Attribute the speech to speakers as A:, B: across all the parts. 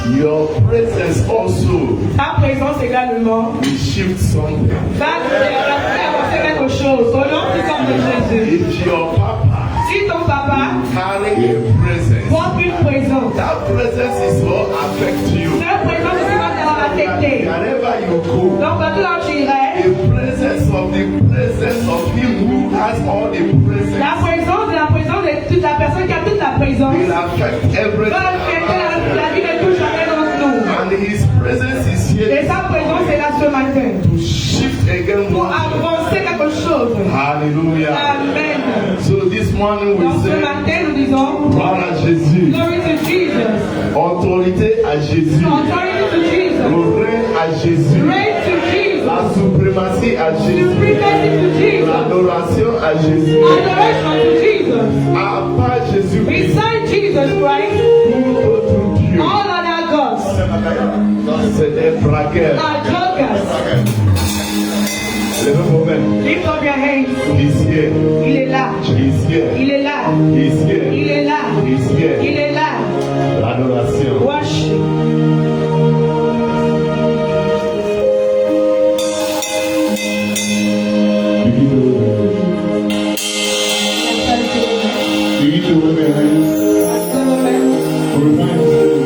A: Your presence also.
B: Ta présence également.
A: We shift something.
B: Va faire quelque chose au nom du corps de Jésus.
A: If your papa
B: Si ton papa
A: carry a presence,
B: porte une présence,
A: that presence is what affect you.
B: cette présence est va t'affecter.
A: Wherever you go,
B: Donc partout là où tu irais,
A: the presence of him who has all the presence
B: la présence de toute la personne qui a toute la présence
A: will affect everything.
B: va affecter la vie de tout chacun d'entre nous.
A: And his presence is here
B: Et sa présence est là ce matin
A: to shift again.
B: pour avancer quelque chose.
A: Hallelujah.
B: Amen.
A: So this morning we
B: Donc ce
A: say,
B: matin nous disons
A: gloire à Jésus,
B: Glory to Jesus.
A: autorité à Jésus,
B: Authority to Jesus.
A: le règne à Jésus,
B: Reign to Jesus.
A: la suprématie à Jésus,
B: Supremacy to Jesus.
A: l'adoration à Jésus.
B: Adoration to Jesus.
A: À part Jésus,
B: Beside Jesus Christ,
A: tout autre Dieu,
B: all other gods
A: c'est des braqueurs.
B: are jokers.
A: Levez vos mains.
B: Lift up your hands.
A: He's here.
B: Il est là.
A: He's here.
B: Il est là.
A: He's here.
B: Il est là.
A: He's here.
B: Il est là.
A: L'adoration.
B: Worship.
A: Begin to wave your hands. Remind yourself.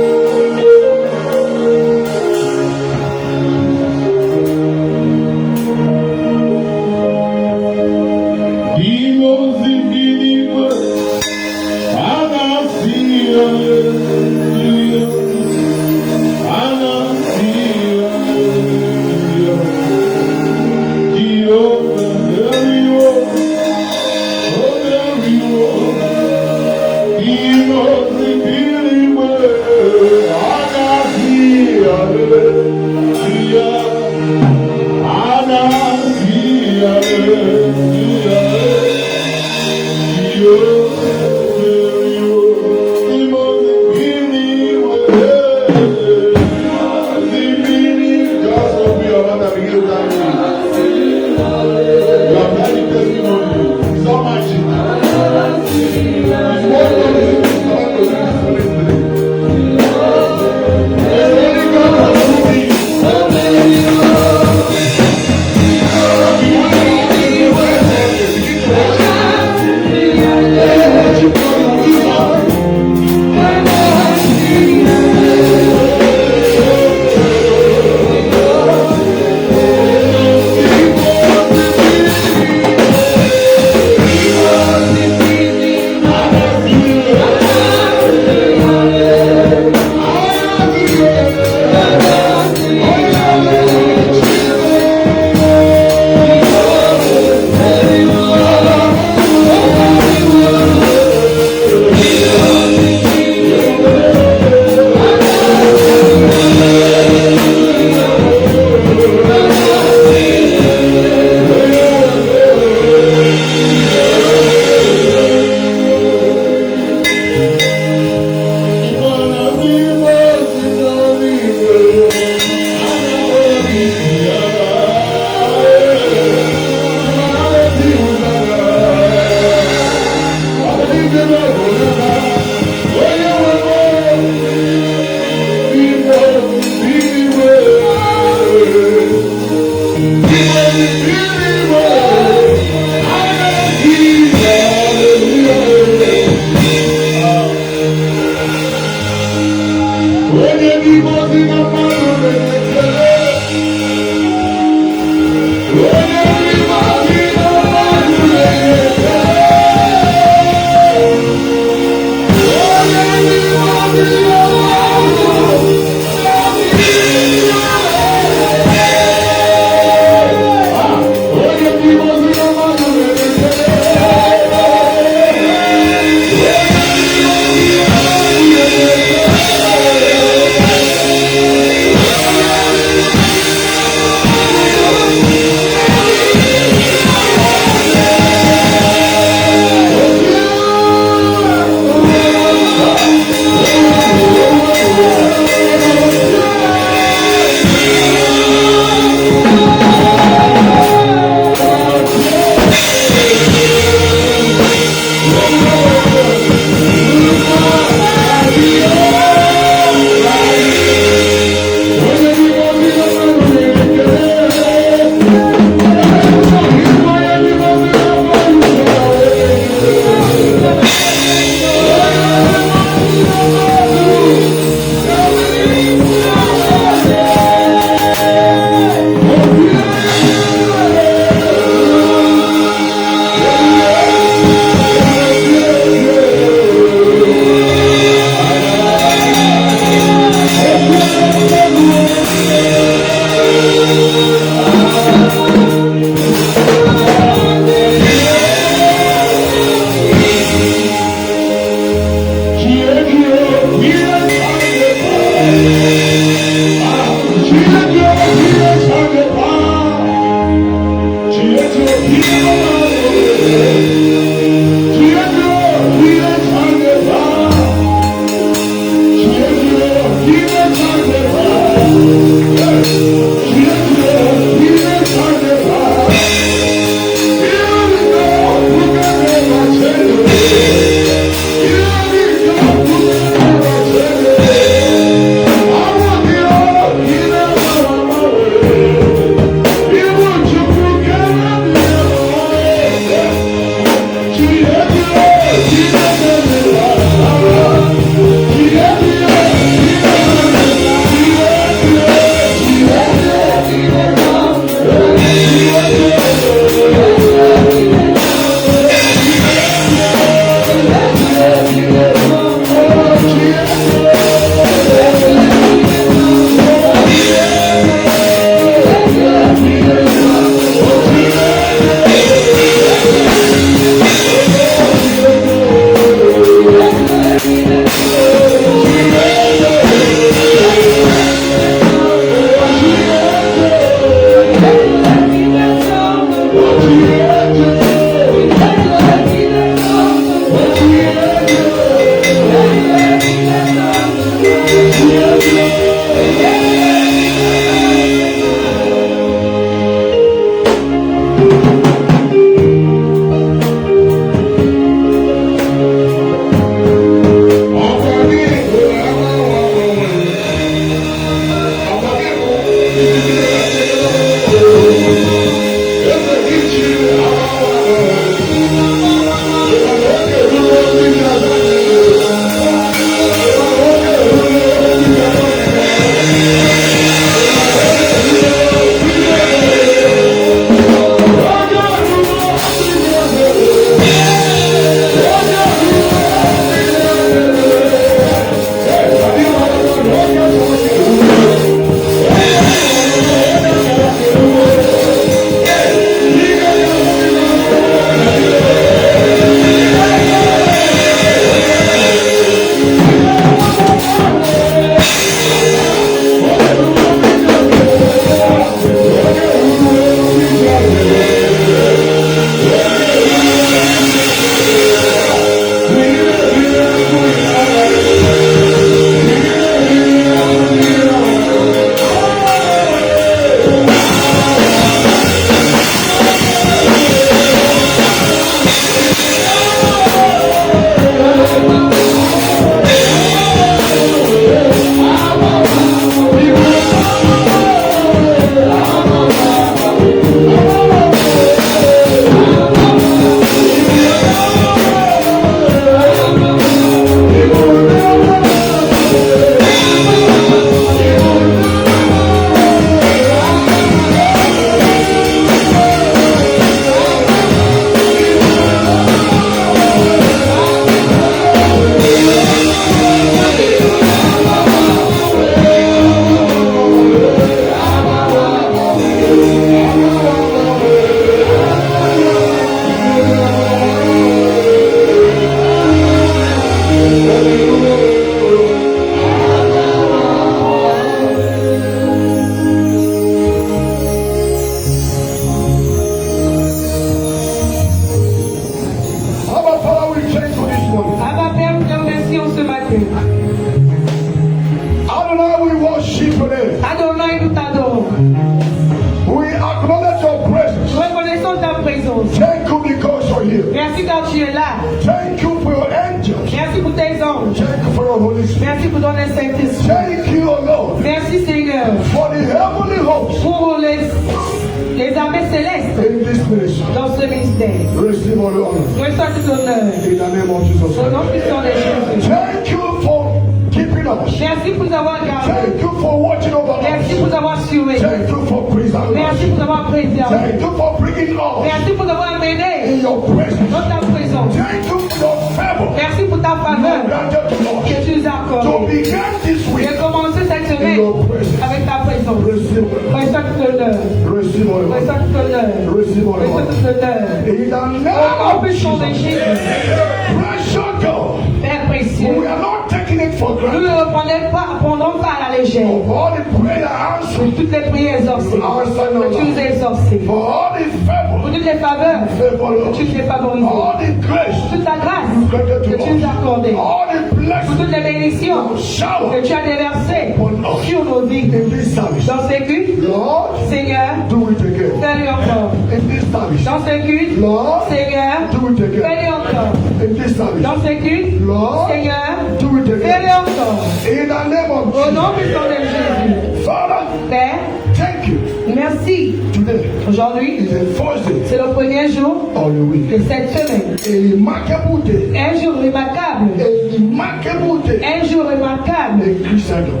B: Merci car tu es là.
C: Thank you for your angels.
B: Merci pour tes anges.
C: Thank you for your Holy Spirit.
B: Merci pour ton Saint-Esprit.
C: Thank you, O Lord,
B: Merci Seigneur
C: for the heavenly host
B: pour les armées célestes
C: in this ministry.
B: dans ce ministère.
C: Receive all the honor.
B: Reçois tout l'honneur.
C: In the name of Jesus
B: Au nom
C: Christ.
B: puissant de Jésus.
C: Thank you for keeping us.
B: Merci pour nous avoir gardés.
C: Thank you for watching over
B: Merci pour
C: us.
B: nous avoir surveillés.
C: Thank you for preserving
B: Merci
C: us.
B: pour nous avoir préservés.
C: Thank you for bringing us
B: Merci pour nous avoir
C: in
B: amenés
C: your presence.
B: dans ta présence.
C: Thank you for your favor
B: Merci pour ta faveur
C: granted to us.
B: que tu nous as
C: To
B: accordée.
C: begin this week
B: J'ai commencé cette
C: in
B: semaine
C: your presence.
B: avec ta présence.
C: Receive all the honor.
B: Reçois tout l'honneur.
C: Receive all the
B: Reçois
C: honor.
B: tout l'honneur.
C: Receive all the
B: Reçois
C: honor.
B: tout l'honneur.
C: In the
B: Au
C: name
B: nom
C: of
B: puissant de
C: Jesus.
B: Jésus.
C: Precious God.
B: Père précieux.
C: We are not taking it for
B: Nous
C: granted.
B: ne prenons pas à la légère.
C: For all the prayer answers.
B: Pour toutes les prières exaucées. Que tu nous as exaucées.
C: For all the
B: Pour
C: favor.
B: toutes les faveurs.
C: Favor,
B: Que
C: Lord.
B: tu nous as favorisées.
C: All the grace.
B: Toute ta grâce.
C: Granted
B: Que
C: to
B: tu nous as
C: us.
B: accordée.
C: All the
B: Pour
C: blessings.
B: toutes les bénédictions.
C: Shower
B: Que tu as déversées
C: upon us.
B: sur nos vies.
C: In this service.
B: Dans ces cultes,
C: Lord,
B: Seigneur,
C: do it again.
B: fais-le encore.
C: In this service.
B: Dans ces cultes,
C: Lord,
B: Seigneur,
C: do it again.
B: fais-le encore.
C: In this service.
B: Dans ces cultes,
C: Lord,
B: Seigneur,
C: do it
B: fais-le
C: again.
B: encore.
C: In the name of
B: Au nom
C: Jesus.
B: puissant de Jésus.
C: Father,
B: Père,
C: thank you.
B: merci.
C: Today
B: Aujourd'hui,
C: is the first day
B: c'est le premier jour
C: of the week.
B: de cette semaine.
C: A remarkable day.
B: Un jour remarquable.
C: A remarkable day
B: Un jour remarquable
C: in Christendom.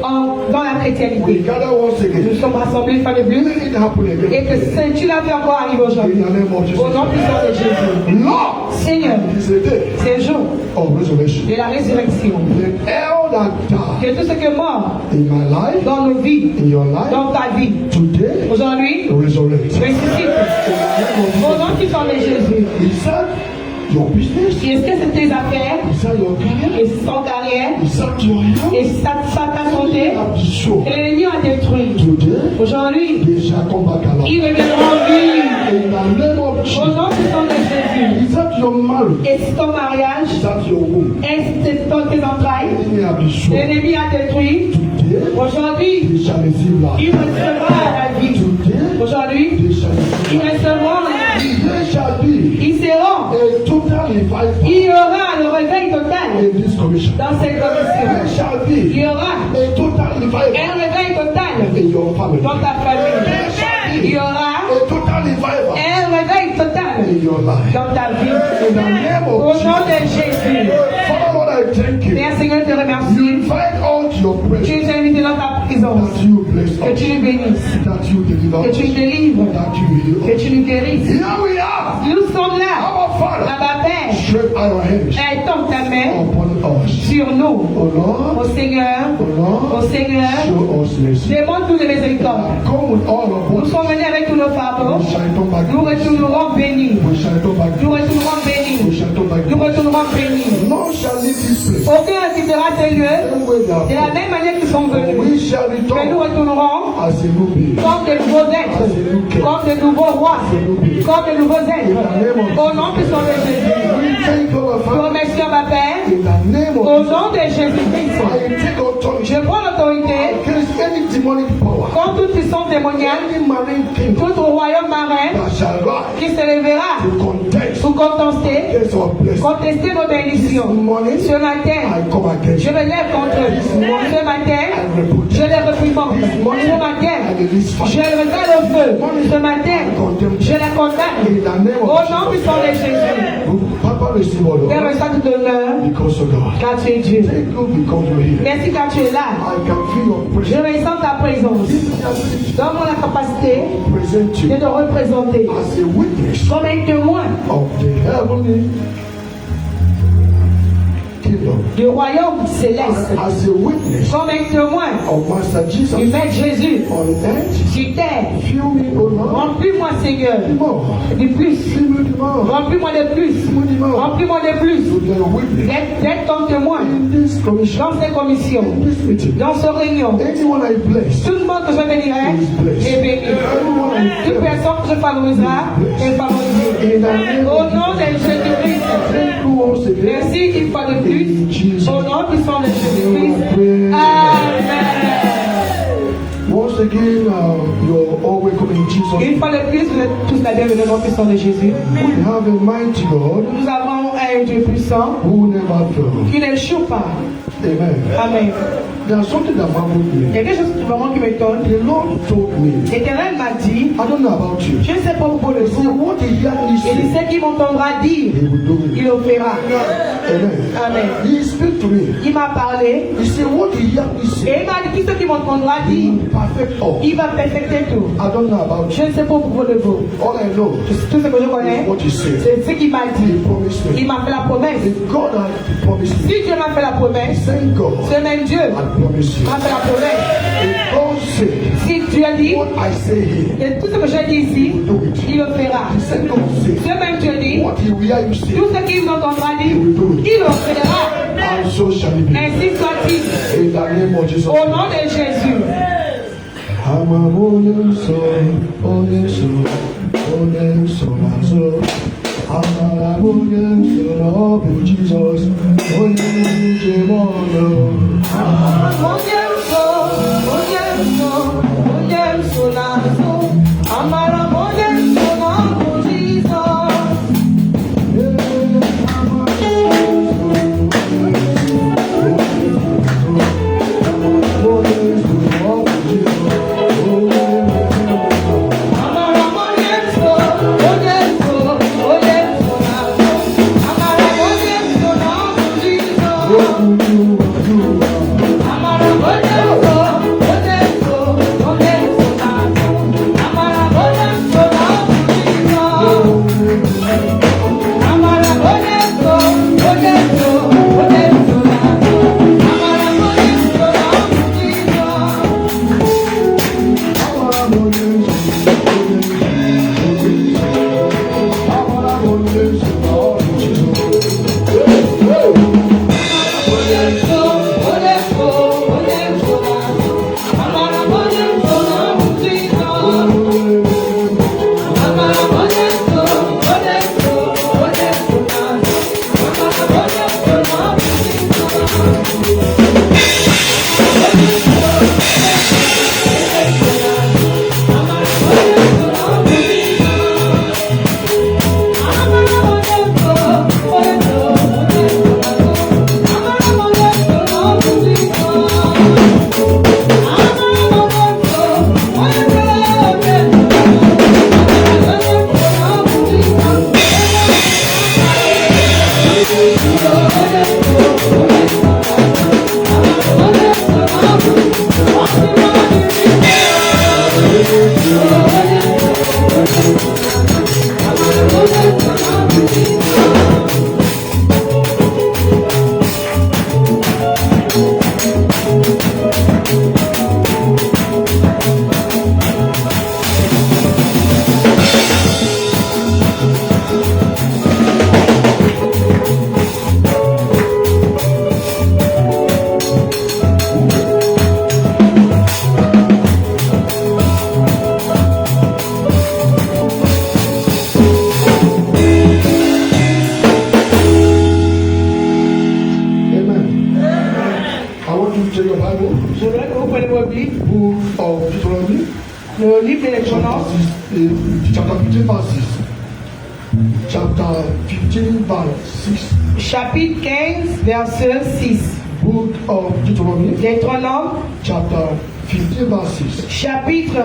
B: dans la
C: We
B: chrétienité.
C: gather once
B: Nous
C: again.
B: sommes rassemblés une fois de plus.
C: Let it happen
B: Et
C: again.
B: que tu l'as fait encore arriver
C: In
B: aujourd'hui.
C: the name of Jesus.
B: Au nom puissant de Jésus.
C: Lord,
B: Seigneur,
C: it is a day
B: c'est le jour
C: of resurrection.
B: de la résurrection.
C: Let all that die
B: Que tout ce qui est mort
C: in my life,
B: dans nos vies,
C: in your life,
B: dans ta vie,
C: today,
B: aujourd'hui,
C: resurrect.
B: ressuscite. Au nom puissant de Jésus.
C: Is that your business?
B: Est-ce que c'est tes affaires?
C: Is that your career?
B: Et son carrière?
C: Is that your health?
B: Et ta santé?
C: Have the show.
B: Et l'ennemi a détruit.
C: Today,
B: Aujourd'hui,
C: they shall come back alive.
B: il reviendra en vie.
C: In the name of
B: Au
C: Jesus.
B: nom puissant de Jésus.
C: Is that your marriage?
B: Et c'est ton mariage?
C: Is that your womb?
B: Est-ce que c'est tes entrailles?
C: Enemy have the show.
B: L'ennemi a détruit.
C: Today,
B: Aujourd'hui,
C: they shall receive life.
B: il recevra la vie.
C: Today,
B: Aujourd'hui,
C: they shall receive
B: ils
C: life.
B: recevront la vie.
C: There shall be
B: Ils seront.
C: a total revival
B: Il y aura le réveil total
C: in this commission.
B: dans cette
C: There
B: commission.
C: shall
B: Il
C: be
B: y aura
C: a total revival
B: un réveil total
C: in your family.
B: dans ta famille.
C: There shall
B: Il y
C: be
B: aura
C: a total revival
B: un réveil total
C: in your life.
B: dans ta vie.
C: In the name
B: Au
C: of
B: nom de
C: Jesus.
B: Jésus.
C: Father, Lord, I thank you.
B: Père Seigneur, je te
C: You
B: remercie.
C: invite all to your
B: Tu
C: presence.
B: nous as invités dans ta présence.
C: That you bless
B: Que
C: us.
B: tu nous bénisses.
C: That you deliver
B: Que tu
C: us.
B: nous délivres.
C: That you heal
B: Que
C: us.
B: tu nous guérisses.
C: Here we are.
B: Nous sommes là.
C: Our Father.
B: Abba Père,
C: Stretch our hands
B: étends ta main
C: upon us.
B: sur nous.
C: Oh Lord.
B: Au Seigneur,
C: Oh Lord.
B: au Seigneur,
C: Show us mercy.
B: demande-nous de miséricorde.
C: Come with all of
B: Nous
C: us.
B: sommes venus avec tous nos fardeaux.
C: We shall come back.
B: Nous retournerons bénis.
C: We shall come back.
B: Nous retournerons
C: We
B: bénis.
C: shall come back.
B: Nous retournerons bénis.
C: None shall leave this place.
B: Aucun ne quittera ces lieux
C: Same way they have
B: de la
C: come.
B: même manière qu'ils sont venus.
C: We shall
B: Mais nous
C: return
B: retournerons
C: as a new being.
B: comme de nouveaux êtres, comme de nouveaux rois, comme de nouveaux êtres. Au nom puissant de Jésus.
C: We take our
B: Nous
C: Father
B: remercions ma Père.
C: in the name
B: Au
C: of
B: nom de Jésus-Christ.
C: I take authority
B: Je prends l'autorité
C: against any demonic power,
B: contre toute puissance démoniaque,
C: any marine kingdom
B: tout royaume marin
C: that shall rise
B: qui se lèvera
C: to contest
B: pour contester,
C: against our blessing.
B: contester nos bénédictions. Ce matin,
C: I come against
B: je
C: you.
B: me lève contre eux. Ce matin,
C: I reproach
B: je
C: you.
B: les réprimande. Ce matin,
C: I release
B: je
C: fire.
B: les révèle au feu. Ce matin, je les condamne.
C: In the name
B: Au
C: of
B: nom
C: Jesus.
B: puissant de Jésus.
C: Papa, all receive all
B: Père,
C: honor
B: reçois tout honneur,
C: because of God.
B: car tu es Dieu.
C: Thank you because you're here.
B: Merci car tu es là.
C: I can feel your
B: Je
C: presence.
B: ressens ta présence.
C: Give me the ability
B: Donne-moi la capacité
C: to present
B: de
C: you
B: te représenter
C: as a witness
B: comme un témoin
C: of the heavenly kingdom.
B: du royaume céleste,
C: As a witness
B: comme un témoin
C: of Master
B: du
C: Jesus
B: Maître Jésus
C: on earth.
B: sur terre.
C: Fill me, O Lord,
B: Remplis-moi, Seigneur,
C: more.
B: de plus.
C: Fill me more.
B: Remplis-moi de plus.
C: Fill me more.
B: Remplis-moi de plus.
C: To be a witness
B: D'être ton témoin
C: in this commission,
B: dans ces commissions,
C: in this meeting.
B: dans ce réunion.
C: Anyone I bless,
B: Tout le monde que je bénirai est béni.
C: anyone I
B: Toute
C: bless,
B: personne que je favoriserai est favorisée.
C: in the name
B: Au
C: of
B: nom de Jésus-Christ.
C: thank you once again.
B: Merci une fois de plus. Au nom puissant de Jésus-Christ. Amen.
C: Once again, you're all welcome in Jesus.
B: Une fois de plus, vous êtes tous la bienvenue au nom puissant de Jésus.
C: We have a mighty God
B: Nous avons un Dieu puissant
C: who never fails.
B: qui n'échoue pas.
C: Amen.
B: Amen.
C: There's something that baffled
B: Il y
C: me.
B: a quelque chose vraiment qui m'étonne.
C: The Lord told me,
B: L'Éternel m'a dit,
C: I don't know about you.
B: je ne sais pas pourquoi le
C: He said,
B: jour,
C: what he heard me
B: et il
C: say,
B: sait qu'il m'entendra dire,
C: he will do it.
B: il le fera.
C: Amen.
B: Amen.
C: He spoke to me.
B: Il m'a parlé,
C: He said, what he heard me
B: et
C: say,
B: il m'a dit, tout ce qu'il m'entendra
C: he
B: dire,
C: will perfect all.
B: il va perfecter tout.
C: I don't know about you.
B: Je ne sais pas pourquoi le jour.
C: All I know
B: Tout ce que je connais,
C: is what he said.
B: c'est ce qu'il m'a
C: He
B: dit.
C: promised
B: Il
C: me.
B: m'a fait la promesse.
C: If God had promised me,
B: Si Dieu m'a fait la promesse,
C: thank God
B: ce même Dieu
C: had promised you.
B: m'a fait la promesse.
C: If God said,
B: Si Dieu a dit,
C: what I say here,
B: et tout ce que j'ai dit ici, il le fera.
C: he said, God said,
B: Ce même Dieu dit,
C: what he will hear you say,
B: tout ce qu'il entendra dire, il le fera.
C: and so shall it be.
B: Ainsi soit-il.
C: In the name of Jesus.
B: Au nom de Jésus. Mon Dieu, son amour, amara mon Dieu, son amour, Jesus. Amara mon Dieu, mon Dieu, mon Dieu, son amour, amara mon Dieu, son amour, Jesus. Amara mon Dieu, mon Dieu, mon Dieu, son amour, amara mon Dieu, son amour, Jesus. Amara mon Dieu, mon Dieu, mon Dieu, son amour, amara mon Dieu, son amour, Jesus.
C: Amen. I want you to take your Bible,
B: Je voudrais que vous preniez vos Bibles,
C: book of Deuteronomy,
B: le livre de l'Exodus,
C: chapter 15, verse 6. Chapter 15, verse 6.
B: chapitre 15, verset 6.
C: Book of Deuteronomy,
B: Deutéronome,
C: chapter 15, verse 6.
B: chapitre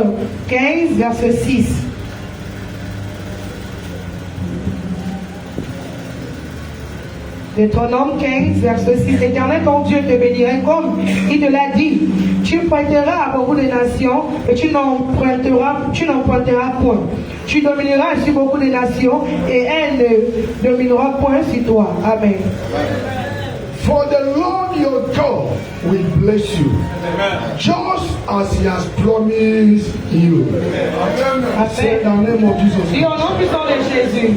B: 15, verset 6. Deutéronome 15, verset 6. L'Éternel, ton Dieu, te bénirait comme il te l'a dit. Tu prêteras à beaucoup de nations, et tu n'emprunteras point. Tu domineras sur beaucoup de nations, et elles ne domineront point sur toi. Amen.
C: For the Lord your God will bless you, just as He has promised you. Say in the name of
B: Dis
C: Jesus.
B: au nom puissant de Jésus,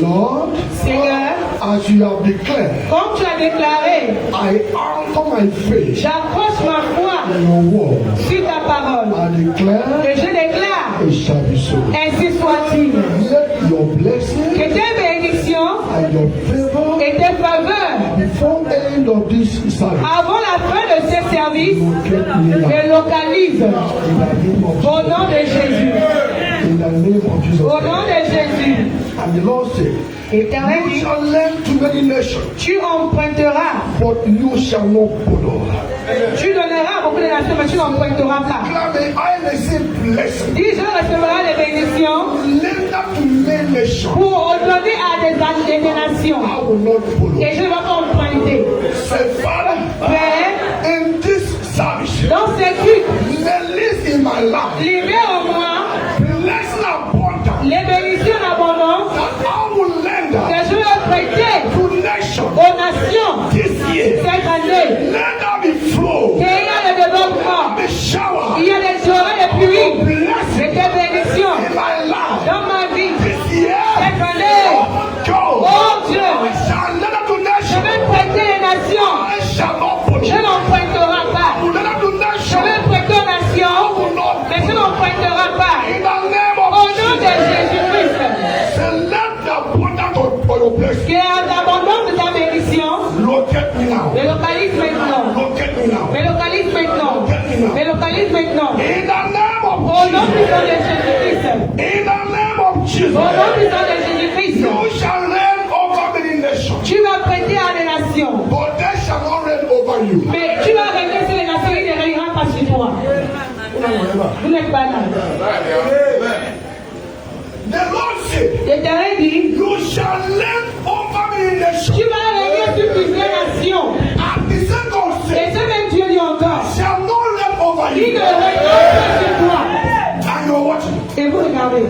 C: Lord,
B: Seigneur,
C: as you have declared,
B: comme tu as déclaré,
C: I anchor my faith
B: j'accroche ma foi
C: in your word.
B: sur ta parole.
C: I declare,
B: Et je déclare,
C: it shall be so.
B: ainsi soit-il.
C: Let your blessing
B: Que tes bénédictions
C: and your favor
B: et tes faveurs,
C: before the end of this service
B: avant la fin de ce service,
C: locate me now.
B: me localisent.
C: In the name of
B: Au nom de Jésus.
C: In the name of Jesus.
B: Au nom de Jésus.
C: And the Lord said,
B: Éternel
C: you
B: dit,
C: shall lend to many nations,
B: tu emprunteras.
C: but you shall not borrow.
B: Tu donneras à beaucoup de nations, mais tu n'emprunteras pas.
C: Declare, I receive blessing.
B: Dis, je recevrai les bénédictions
C: Lend that to many nations.
B: pour donner à des nations.
C: I will not borrow.
B: Et je ne vais pas emprunter.
C: Say, Father,
B: Père,
C: in this service,
B: dans ces cultes,
C: release in my life,
B: libère en moi
C: blessing abundant,
B: les bénédictions en abondance
C: that I will lend
B: que je vais prêter
C: to nations
B: aux nations
C: this year.
B: cette année.
C: Let there be flow.
B: Et il y a le développement.
C: The shower.
B: Il y a des oreilles de pluie.
C: Blessing
B: Et des bénédictions
C: in my life.
B: dans ma vie.
C: This year,
B: Cette année,
C: go.
B: oh Dieu,
C: I shall lend to
B: je
C: nations.
B: vais prêter les nations.
C: I shall not borrow.
B: Je n'emprunterai pas.
C: I will lend to
B: Je
C: nations.
B: vais prêter aux nations,
C: I will not
B: mais je n'emprunterai pas.
C: in the name
B: Au
C: of
B: nom de
C: Jesus.
B: Jésus-Christ,
C: Say, let the abundance of your blessing
B: que l'abondance de ta bénédiction
C: locate me now.
B: me localise maintenant.
C: Locate me now.
B: Me localise maintenant. Me localise maintenant.
C: In the name of
B: Au nom puissant de Jésus-Christ.
C: In the name of Jesus.
B: Au nom puissant de Jésus-Christ.
C: You shall reign over many nations,
B: Tu vas prêter à des nations.
C: but they shall not reign over you.
B: Mais tu vas régner sur les nations, il ne régnera pas sur toi. Vous n'êtes pas là.
C: The Lord said,
B: L'Éternel dit,
C: you shall reign over many nations.
B: tu vas régner sur plusieurs nations.
C: And the second
B: Et
C: said,
B: ce même Dieu dit encore,
C: shall not reign over
B: il
C: you.
B: ne régnera pas sur toi.
C: And you're watching.
B: Et vous regardez.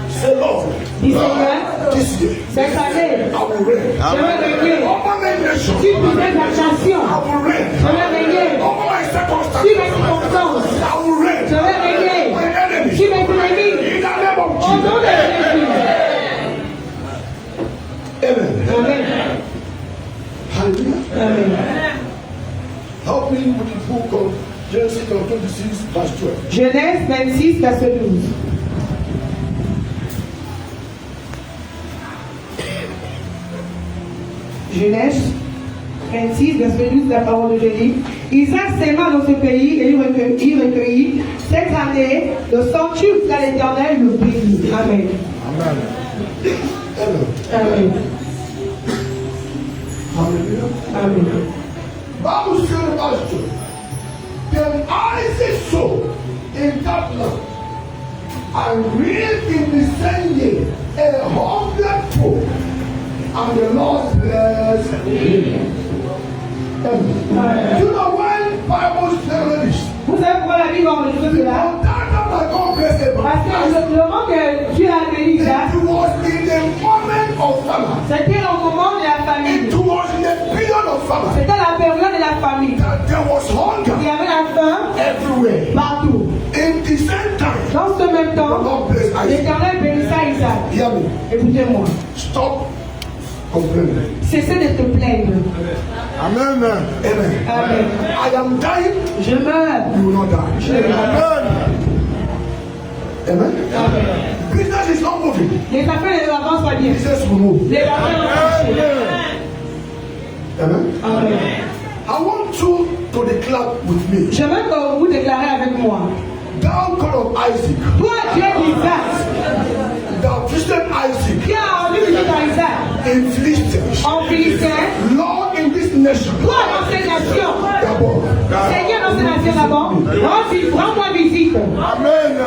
C: Say, Lord,
B: Dis Seigneur,
C: this year
B: cette année,
C: I will reign
B: je vais régner
C: over many nations.
B: sur plusieurs nations.
C: I will reign
B: Je vais régner
C: over my
B: sur
C: circumstances.
B: mes circonstances.
C: I will reign
B: Je vais régner
C: over my enemies.
B: sur mes ennemis.
C: In the name of
B: Au nom de
C: Jesus.
B: Jésus.
C: Amen.
B: Amen.
C: Hallelujah.
B: Amen.
C: Help me with the book of Genesis 26, verse 12.
B: Genèse 26, verset 12. Genèse 26, verset 12, la parole de Dieu dit, Isaac s'aima dans ce pays et il recueillit cette année le centuple car l'Éternel le bénit. Amen.
C: Amen.
B: Amen.
C: Hallelujah.
B: Amen.
C: Bible says in verse 2, then Isaac sowed in that land and reaped in the same year 100-fold, and the Lord blessed him. Amen. You know when Bible says this?
B: Vous savez pourquoi la Bible enregistre cela?
C: From that time that God blessed
B: Parce
C: Abraham,
B: que le moment que Dieu a béni Isaac,
C: it was in the moment of famine.
B: c'était au moment de la famine.
C: It was in the period of famine
B: C'était la période de la famine.
C: that there was
B: Il
C: hunger
B: y avait la faim
C: everywhere.
B: partout.
C: In the same time,
B: Dans ce même temps,
C: God blessed Isaac.
B: l'Éternel bénissa Isaac.
C: Hear me.
B: Écoutez-moi.
C: Stop complaining.
B: Cessez de te plaindre.
C: Amen. Amen.
B: Amen.
C: I am dying,
B: Je meurs.
C: you will not die. Amen.
B: Amen.
C: Business is not moving.
B: Les affaires ne avancent pas bien.
C: Business will move.
B: Les affaires vont marcher.
C: Amen.
B: Amen.
C: I want you to declare with me.
B: J'aimerais que vous déclarez avec moi.
C: Thou God of Isaac,
B: Toi, Dieu d'Isaac,
C: thou visited Isaac
B: qui a enlevé visite à Isaac
C: in Philistines,
B: en Philistin,
C: Lord in this nation,
B: toi dans ces nations,
C: Gabon.
B: Seigneur dans ces nations d'abord, rends-moi visite.
C: Amen.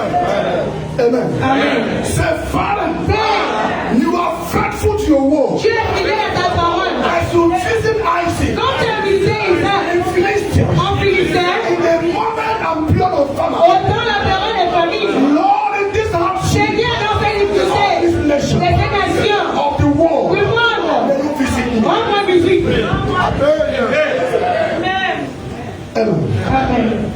C: Amen.
B: Amen.
C: Say, Father,
B: Père,
C: you are faithful to your word.
B: tu es fidèle à ta parole.
C: I As you visit Isaac,
B: Quand tu as visité Isaac
C: Philistines,
B: en Philistin,
C: in the moment and period of famine,
B: autant la période des familles,
C: Lord, in this house,
B: Seigneur, dans ces
C: all
B: difficultés,
C: these nations
B: les nations,
C: of the world,
B: du monde,
C: may you visit me.
B: rends-moi visite.
C: Amen.
B: Amen.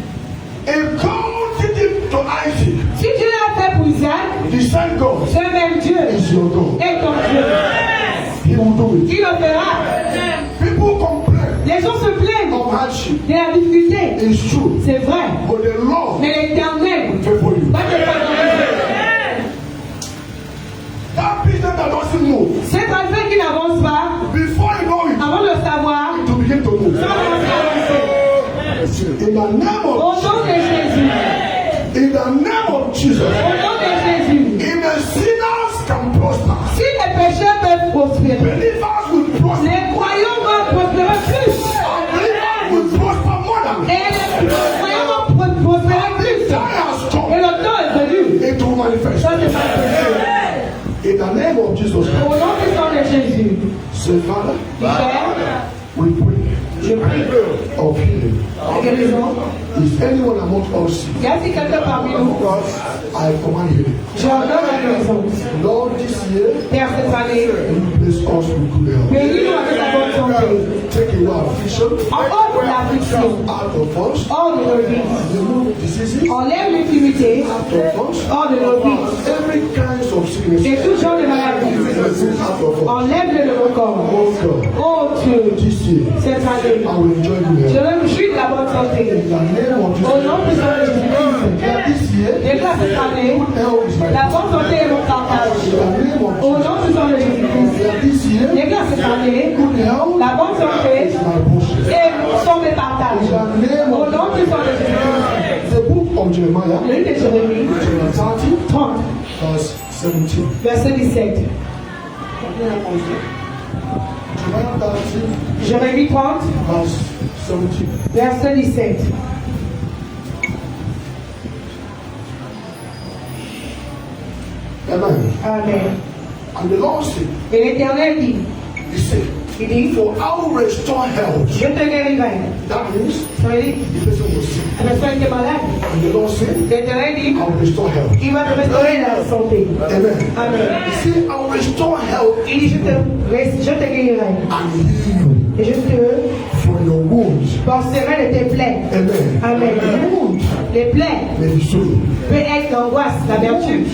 C: If God did it to Isaac,
B: Si Dieu l'a fait pour Isaac,
C: the same God
B: ce même Dieu
C: is your God.
B: est ton Dieu.
C: He will do it.
B: Il le fera.
C: People complain
B: Les gens se plaignent
C: of hardship.
B: de la difficulté.
C: It's true.
B: C'est vrai.
C: But the Lord
B: Mais l'Éternel
C: will pay for you.
B: va te pardonner.
C: That business that doesn't move,
B: Cet affaire qui n'avance pas,
C: before you know it,
B: avant de le savoir,
C: to begin to move.
B: ça va commencer à avancer.
C: In the name
B: Au
C: of
B: nom de Jésus.
C: in the name of Jesus,
B: Au nom de Jésus.
C: if the sinners can prosper,
B: Si les pécheurs peuvent prospérer,
C: believers will prosper.
B: les croyants vont prospérer plus.
C: Unbelievers will prosper more than
B: Et les croyants vont prospérer plus.
C: time has
B: Et
C: come.
B: le temps est venu.
C: It will manifest.
B: Ça c'est manifesté.
C: In the name of Jesus
B: Au
C: Christ,
B: nom du sang de Jésus.
C: say, Father,
B: Père,
C: we pray
B: je prie.
C: of healing.
B: La guérison.
C: Is anyone among us sick?
B: Y a-t-il quelqu'un parmi nous?
C: I command healing.
B: J'ordonne la guérison.
C: Lord, this year,
B: Père, cette année,
C: you bless us with good health.
B: bénis-nous avec la bonne santé.
C: Take away affliction
B: Hors de l'affliction,
C: out of us.
B: hors de nos vies.
C: Remove diseases
B: Enlève l'intimité,
C: out of us.
B: hors de nos vies.
C: Every kind of sickness
B: Et tout genre de maladie.
C: remove out of us.
B: Enlève-le de nos corps.
C: Oh God,
B: Oh Dieu,
C: this year,
B: cette année,
C: I will enjoy good
B: je
C: health.
B: veux me jouir de la bonne santé.
C: In the name of
B: Au
C: Jesus.
B: nom du Seigneur Jésus-Christ.
C: That this year,
B: Déclare cette année,
C: health is my
B: la bonne santé est mon
C: In
B: partage.
C: the name of
B: Au nom du Seigneur Jésus-Christ.
C: that this year,
B: Déclare cette année,
C: good health
B: la bonne santé
C: is my portion.
B: et sont mes partages. Au nom du Seigneur Jésus-Christ.
C: The book of Jeremiah,
B: Le livre de Jérémie,
C: chapter 30,
B: 30,
C: verse 17.
B: verset 17.
C: Jeremiah 30,
B: Jérémie 30,
C: verse 17.
B: verset 17.
C: Amen.
B: Amen.
C: And the Lord said,
B: Et l'Éternel dit,
C: He said,
B: il dit,
C: for I will restore health.
B: je te guérirai.
C: That means
B: Ça veut dire,
C: the person was sick.
B: la personne était malade.
C: And the Lord said,
B: L'Éternel dit,
C: I will restore health.
B: il va te restaurer la santé.
C: Amen.
B: Amen.
C: He said, I will restore health
B: Il dit, je te guérirai.
C: and heal you
B: Et je te
C: from your wounds.
B: penserai de tes plaies.
C: Amen.
B: Amen.
C: Wounds
B: Les plaies
C: may be sorrow.
B: peut être l'angoisse, la vertu.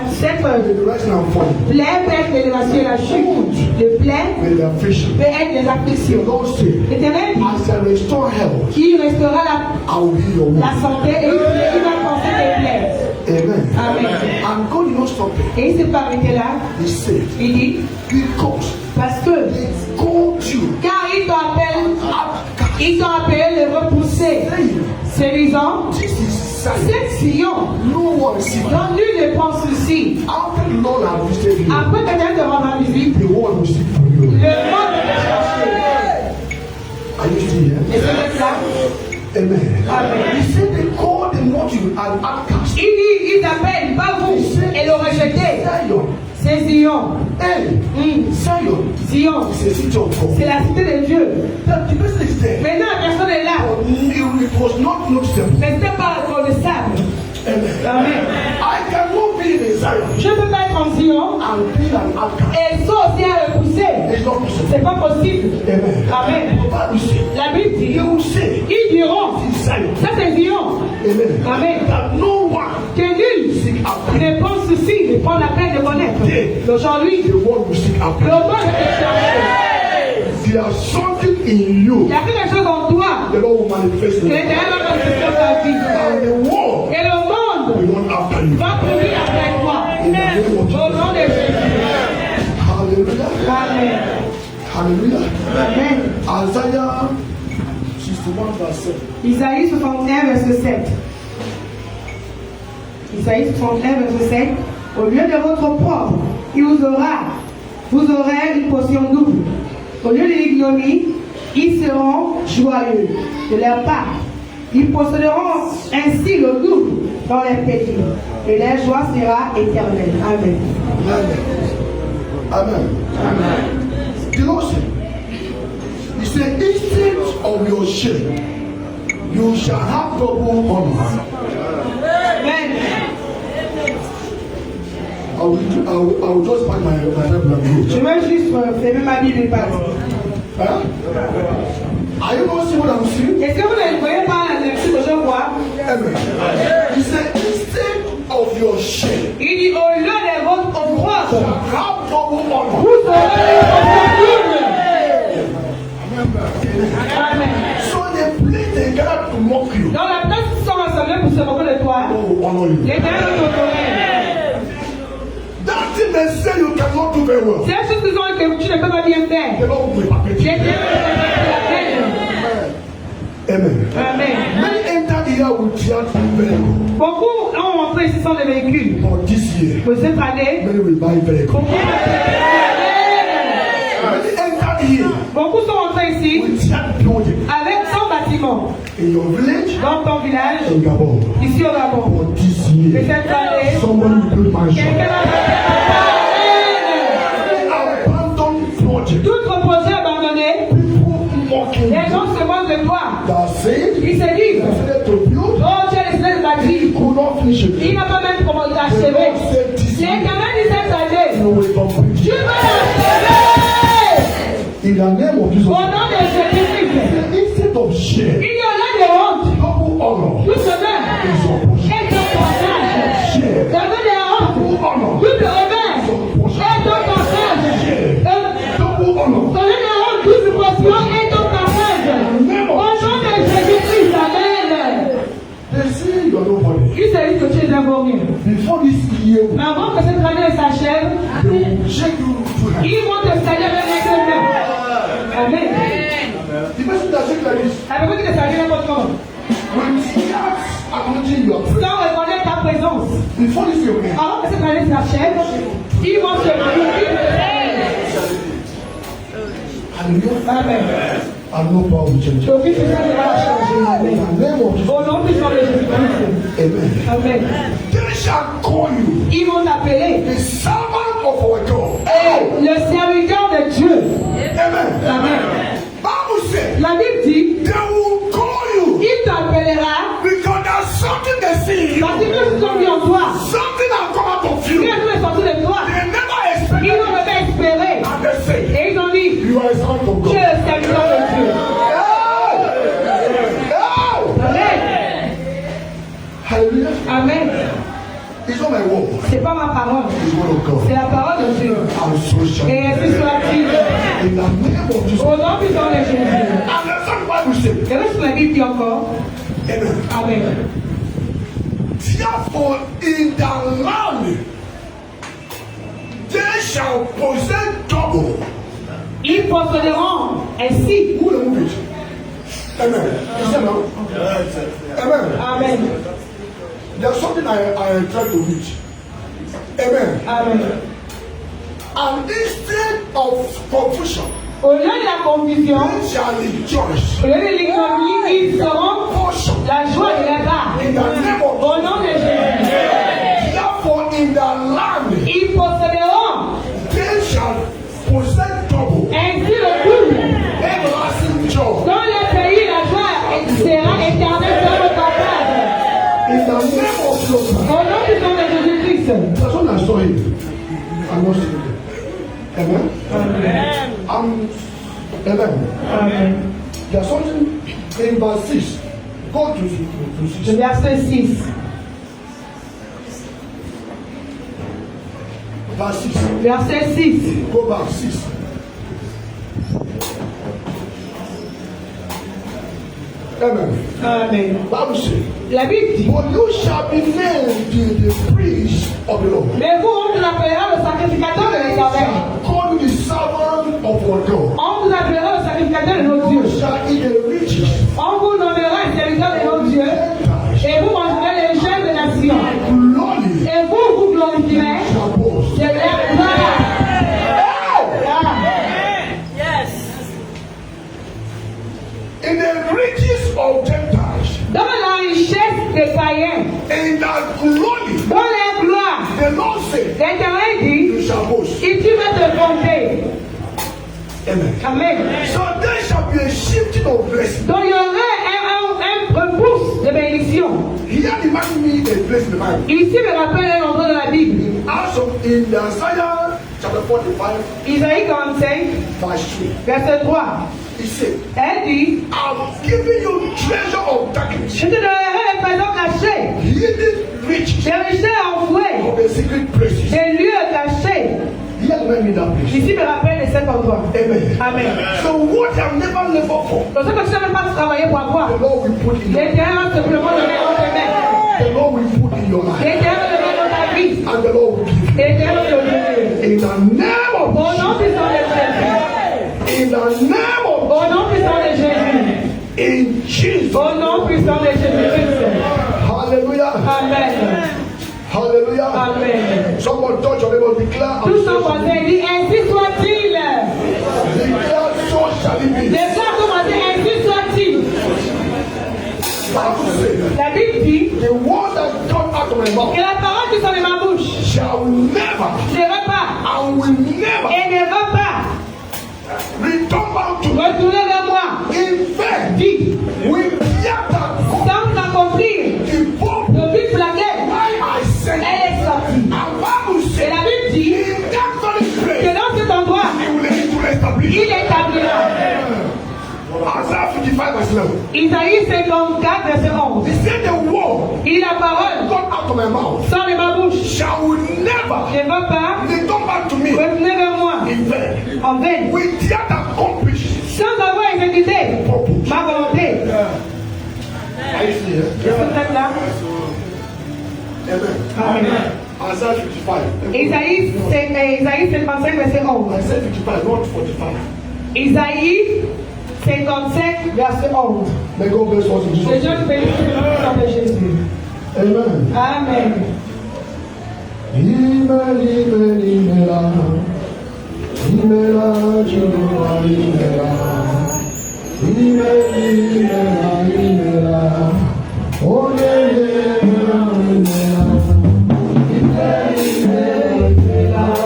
B: Cette
C: May be rising and falling.
B: plaie peut être l'élévation et la chute. Le plaie
C: May be affliction.
B: peut être les
C: The
B: afflictions.
C: Lord said,
B: L'Éternel dit,
C: as I restore health,
B: il restaurera
C: I will heal your wounds.
B: la santé et il va penser tes plaies.
C: Amen.
B: Amen.
C: And God did not stop it.
B: Et il s'est pas arrêté là.
C: He said,
B: Il dit,
C: because
B: parce que,
C: He called you
B: car ils t'ont appelé le repousser.
C: saying,
B: C'est disant,
C: this is Zion.
B: c'est Sion,
C: No one is sick.
B: dont nul ne pense souci.
C: After the Lord has visited you,
B: Après que Dieu te rendre visite,
C: the world will seek for you.
B: le monde va te chercher.
C: Are you still here?
B: Et c'est là.
C: Amen.
B: Amen.
C: He said they called the multitude an outcast.
B: Il dit, ils t'appellent, pas vous, et le rejeter.
C: Zion.
B: C'est Sion.
C: Hey, Zion
B: Sion,
C: is a city of
B: c'est
C: God.
B: la cité de Dieu.
C: That the person is there.
B: Maintenant, la personne est là.
C: It was not noticeable.
B: Mais ce n'est pas reconnaissable.
C: Amen.
B: Amen.
C: I cannot be in Zion
B: Je ne peux pas être en Sion
C: and be an outcast.
B: et ça aussi à repousser.
C: It's not possible.
B: C'est pas possible.
C: Amen.
B: Amen.
C: The Bible says,
B: La Bible dit,
C: they will say,
B: ils diront,
C: it's Zion.
B: ça c'est Sion.
C: Amen.
B: Amen.
C: That no one
B: Que nul ne pense ceci, ne prend la peine de connaître. Aujourd'hui,
C: the world will seek
B: le
C: after.
B: monde va te chercher.
C: There is something in you
B: Il y a quelque chose en toi.
C: the Lord will manifest
B: Que
C: in
B: l'Éternel va manifester ta vie.
C: and the world
B: Et le monde
C: will run after you.
B: va courir après toi.
C: In the name of
B: Au
C: Jesus.
B: nom de Jésus.
C: Hallelujah.
B: Amen.
C: Hallelujah.
B: Amen.
C: Isaiah 61 verse 7.
B: Isaïe 61, verset 7. Isaïe 61, verset 7. Au lieu de votre propre, vous aurez une portion double. Au lieu de l'ignomie, ils seront joyeux de leur part. Ils posséderont ainsi le double dans les pays. Et leur joie sera éternelle. Amen.
C: Amen. Amen.
B: Amen.
C: The Lord said, said, instead of your shame, you shall have double honor.
B: Amen.
C: I will just find my Bible and
B: Je
C: go.
B: vais juste fermer ma Bible et partir.
C: Huh? Are you not seeing what I'm seeing?
B: Est-ce que vous ne voyez pas ce que je vois?
C: Amen. He said, instead of your shame,
B: Il dit au lieu de votre reproche,
C: have double honor.
B: vous aurez une Amen.
C: So they play together to mock you.
B: Dans la place qui sont rassemblés pour se moquer de toi,
C: Oh, honor you.
B: les terres de t'honorer.
C: That thing they say you cannot do very well.
B: C'est la chose qu'ils ont que tu ne peux pas bien faire.
C: The Lord will
B: Les
C: perpetuate.
B: terres de la peine.
C: Amen.
B: Amen.
C: Many enter here with their vehicle.
B: Beaucoup ont entré ici sans des véhicules.
C: But this year,
B: Pour cette année,
C: many will buy vehicle.
B: beaucoup
C: Many enter here
B: beaucoup sont entrés ici
C: with their building.
B: avec 100 bâtiments
C: In your village,
B: dans ton village,
C: in Gabon.
B: ici au Gabon.
C: But this
B: Et
C: year,
B: cette année,
C: somebody will build mansion.
B: quelqu'un a
C: Abandoned project.
B: d'autres projets abandonnés.
C: People mocking
B: Les
C: you.
B: gens se moquent de toi.
C: That said,
B: Ils se disent,
C: decided to build,
B: oh, tu as décidé de bâtir.
C: could not finish it.
B: Il n'a pas même comment l'achever. L'éternel dit cette année,
C: You will complete
B: tu
C: it.
B: vas l'achever.
C: In the name of Jesus.
B: Au nom de Jésus-Christ.
C: Instead of share,
B: Il y en a des hontes.
C: double honor
B: Tout ce même.
C: is your portion.
B: Et ton passage.
C: Share,
B: Donne des hontes.
C: double honor,
B: Tout le revers. Et ton passage.
C: double honor.
B: Donne des hontes. Toute portion et ton passage. Au nom de Jésus-Christ. Amen.
C: They say you are nobody.
B: Il s'agit que tu es un bon mieux.
C: Before this year,
B: Mais avant que cette année s'achève,
C: they will shake you to hell.
B: ils vont te saluer avec les mains. Amen.
C: The person that shake like this,
B: Avez-vous qui te salue n'importe comment?
C: when he starts acknowledging your prayer,
B: Sans reconnaître ta présence.
C: before this year ends,
B: Avant que cette année s'achève, ils vont se
C: hallelujah,
B: Amen.
C: and no power will change.
B: Aucune puissance ne va la changer.
C: In
B: Amen.
C: the name of Jesus,
B: Au nom puissant de Jésus-Christ.
C: amen.
B: Amen.
C: They shall call you
B: Ils vont t'appeler
C: the servant of our God.
B: le serviteur de Dieu.
C: Amen.
B: Amen.
C: Bible says
B: La Bible dit,
C: they will call you
B: il t'appellera
C: because there's something they see in you.
B: parce que tu sont mis en toi.
C: Something has come out of you.
B: Quelque chose est sorti de toi.
C: They never
B: Ils
C: expected
B: n'ont
C: it.
B: pas espéré.
C: And they say,
B: Et ils ont dit,
C: you are a son of
B: tu
C: God.
B: es le serviteur de Dieu.
C: Hey!
B: Amen.
C: Hallelujah.
B: Amen.
C: It's not my word.
B: C'est pas ma parole.
C: It's the word of
B: C'est
C: God.
B: la parole de Dieu.
C: I'm so sure.
B: Et ainsi soit-il.
C: In the name of Jesus.
B: Au nom puissant de Jésus.
C: And that's what the Bible says.
B: Et qu'est-ce que la Bible dit encore?
C: Amen.
B: Amen.
C: Therefore, in the land, they shall possess double.
B: Ils posséderont ainsi.
C: Who will move it? Amen. You said no? Amen.
B: Amen.
C: There's something I try to reach. Amen.
B: Amen.
C: And instead of confusion,
B: Au lieu de la confusion,
C: they shall rejoice.
B: au lieu de l'ignominie, ils seront
C: Portion.
B: la joie et la part.
C: In the name of
B: Au nom de Jésus.
C: therefore, in the land,
B: Ils posséderont
C: they shall possess double.
B: ainsi le double.
C: Everlasting joy.
B: Dans le pays, la joie sera éternelle dans le partage.
C: In the name of Jesus.
B: Au nom du nom de Jésus-Christ.
C: That's when I saw him. I was sitting there. Amen.
B: Amen.
C: Amen.
B: Amen.
C: There's something in verse 6. Go to 6.
B: Le verset 6.
C: Verse 6.
B: Verset 6.
C: Go back 6. Amen.
B: Amen.
C: Bible says,
B: La Bible dit,
C: but you shall be named the priest of the Lord.
B: mais vous, on vous appellera le sacrificateur de l'Éternel.
C: Call you the servant of our God.
B: On vous appellera le sacrificateur de nos
C: You
B: dieux.
C: shall eat the riches.
B: On vous nommera le serviteur de nos dieux. Et vous mangerez les chefs des nations.
C: Glory
B: Et vous, vous glorifierez
C: shall boast.
B: de leur gloire. Ah.
C: In the riches of Gentiles,
B: Dans la richesse des païens,
C: in the glory,
B: dans leur gloire,
C: the Lord said,
B: l'Éternel dit,
C: you shall boast.
B: et tu vas te compter.
C: Amen.
B: Amen.
C: So they shall be be a shifting of blessing.
B: Donc il y aurait un boost de bénédiction.
C: Here remind me a place in the Bible.
B: Ici me rappelle un endroit de la Bible.
C: In Isaiah chapter 45,
B: Isaïe 45,
C: verse 3.
B: verset 3.
C: He said,
B: Elle dit,
C: I've given you treasure of darkness,
B: je te donnerai les présents cachés,
C: hidden riches
B: des richesses enfouées,
C: of the secret places.
B: des lieux cachés.
C: Here remind me that place.
B: Ici me rappelle de cet endroit.
C: Amen.
B: Amen.
C: So what I've never labored for,
B: Donc ce que tu n'avais pas travaillé pour avoir,
C: the Lord will put in your
B: l'Éternel va simplement donner dans tes mains.
C: The Lord will put in your life.
B: L'Éternel va donner dans ta vie.
C: And the Lord will give you.
B: L'Éternel va te donner.
C: In the name of
B: Au nom puissant de Jésus.
C: In the name of
B: Au nom puissant de Jésus.
C: in Jesus.
B: Au nom puissant de Jésus-Christ.
C: Hallelujah.
B: Amen.
C: Hallelujah.
B: Amen.
C: Someone touch your neighbor, declare.
B: Tout son voisin dit, ainsi soit-il.
C: Declare, so shall it be.
B: Déclare ton voisin, ainsi soit-il.
C: Bible says,
B: La Bible dit
C: the word that come out of my mouth
B: que la parole qui sort de ma bouche
C: shall never
B: ne va pas
C: and will never
B: et ne va pas
C: return back to me.
B: retourner vers moi.
C: In fact,
B: Dit,
C: we hear that
B: sans accomplir
C: the Pope,
B: le but pour laquelle
C: why I said,
B: elle est sortie.
C: and Bible
B: Et
C: says,
B: la Bible dit
C: in that very
B: que
C: place,
B: dans cet endroit,
C: he will establish.
B: il établira.
C: Isaiah 55 verse 11.
B: Isaïe 54, verset 11.
C: He said the word
B: Et la parole
C: got out of my mouth
B: sort de ma bouche
C: shall never
B: ne va pas
C: return back to me.
B: retourner vers moi
C: In fact,
B: en vain,
C: with that accomplished.
B: sans avoir exécuté ma volonté.
C: Are you seeing it?
B: Est-ce que vous êtes là?
C: Amen.
B: Amen.
C: Isaiah 55.
B: Isaïe 55, verset 11.
C: Isaiah 55, not 45.
B: Isaïe 55, verset 11.
C: May God bless us in
B: Que
C: Jesus'
B: Dieu
C: name.
B: nous bénisse au nom de Jésus.
C: Amen.
B: Amen.
C: Oh, Oh,